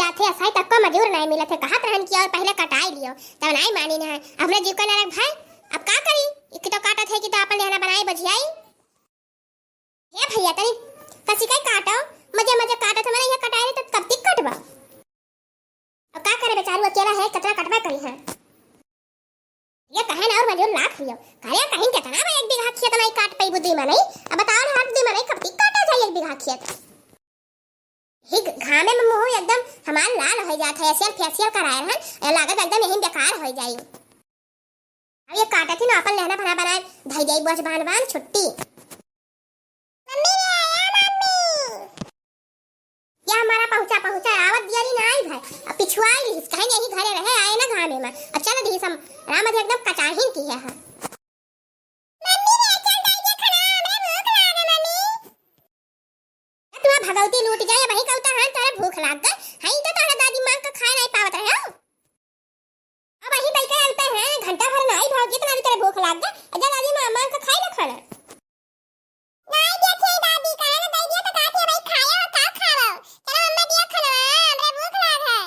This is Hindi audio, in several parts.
जाथे असाई तक को मजूर नहीं मिलत है कहत रहन कि और पहले कटाई लियो तब नहीं मानी ना अपने जीव का नरक भाई अब का करी एक तो काटत है कि तो अपन लेना बनाई बजियाई ये भैया तनी कसी का काटो मजे मजे काटत मैंने ये कटाई तो कब तक कटबा अब का करे बेचारू अकेला है कचरा कटवा करी है ये कहे ना और मजूर लाख लियो करे कहीं कितना बा एक बीघा खेत नहीं काट पाई बुद्धि में नहीं अब बताओ हाथ दी में नहीं कब तक काटा जाए एक बीघा खेत ही घामे में मुंह एकदम हमार लाल हो जाता है ऐसे फेशियल कराए हैं लागत एकदम यही बेकार हो जाई अब ये काटा थी ना अपन लेना बना बनाए धई जाई बस बान बान छुट्टी मम्मी ने आया मम्मी या हमारा पहुंचा आवत दियारी ना आई भाई अब पिछुआई ली कहीं यही घरे रहे आए ना घामे में अच्छा ना दी सम राम एकदम कचाहीन की है भगवती लूट जाए वही कहता है तेरे भूख लाग गई हई तो तारा दादी मां का खाए नहीं पावत रहे हो अब वही बैठे आते हैं घंटा भर नहीं भाव कितना तेरे भूख लाग गई अजा दादी मां का खाए ना खाना नहीं देखे दादी कहे ना दे दिया तो काके भाई खाए हो का खाओ चलो मम्मी दिया खाना हमरे भूख लाग है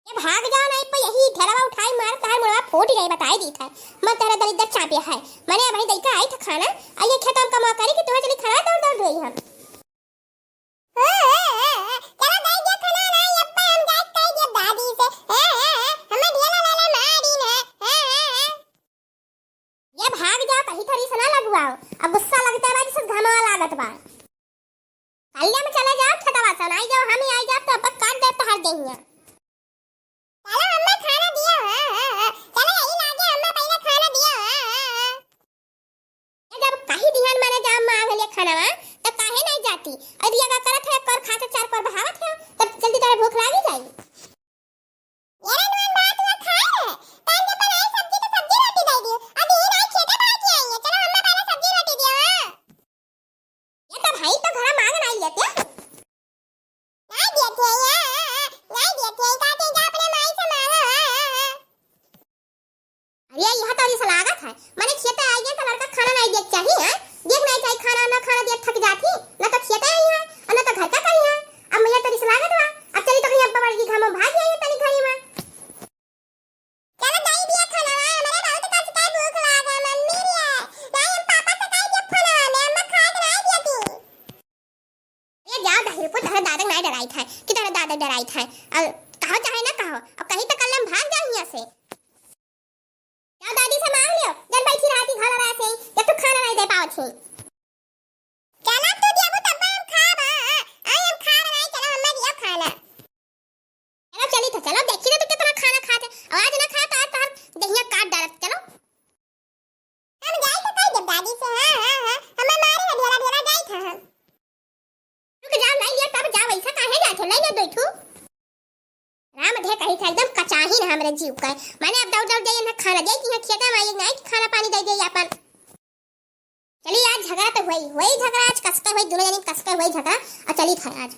ये भाग जाओ नहीं पे यही ठेला उठाई मार तार मुड़ा फूट गई बताई दी था मैं तेरा दरिद्र चापिया है मैंने भाई दई का आई था खाना आइए खेतों का मौका करी कि तुम्हें चली खाना दौड़ रही हम अब गुस्सा लगता है भाई घमा लागत बा कल्ले में चले जाओ छतवा से आई जाओ हम ही आई जाओ तो अब काट दे तो हर देंगे चलो अम्मा खाना दिया चलो यही लागे अम्मा पहले खाना दिया ये जब कहीं ध्यान माने जा मांग ले खाना तो काहे नहीं जाती अरे ये का करत है कर खाते चार पर बहावत है तब जल्दी तेरे भूख लागी जाएगी मैंने खेते आई है तो लड़का खाना नहीं देख चाहिए है देख नहीं चाहिए खाना ना खाना देख थक जाती ना तो खेते आई है और ना तो घर का करी है अब मैं तेरी सलागत बा अब चली तो कहीं अब बड़ी घाम भाग आई है तनी घरी में चलो दई दिया खाना हमारे बहुत कच का भूख लागा मम्मी रे नहीं हम पापा से कह के खाना मैं अम्मा खा के नहीं देती ये जाओ दही को तेरे दादा नहीं डराई था कि तेरे दादा डराई था और कहो चाहे ना कहो अब कहीं तो कल हम भाग जाओ यहां से जाओ दादी से मांग लियो जब बैठी रहती घर रहा से जब तू खाना नहीं दे पावत छी चला तू दिया तब हम खाबा आई हम खा नहीं चलो मम्मा दिया खाना चलो चली तो चलो देखी ना तू कितना खाना खाते आज ना खाता तो हम दहिया काट डालत चलो हम जाई तो कई जब दादी से हां हम मारे ढेला ढेला जाई था हम रुक जाओ नहीं लिया तब जा वैसा काहे जाथे नहीं ले बैठू राम दे कही था एकदम कचाही ना हमरे जीव का मैंने अब दौड़ दौड़ जाइए ना खाना दे कि खेता में ये नहीं खाना पानी दे दे अपन चलिए आज झगड़ा तो हुई झगड़ा आज कसके हुई दोनों जने कसके हुई झगड़ा और चली था आज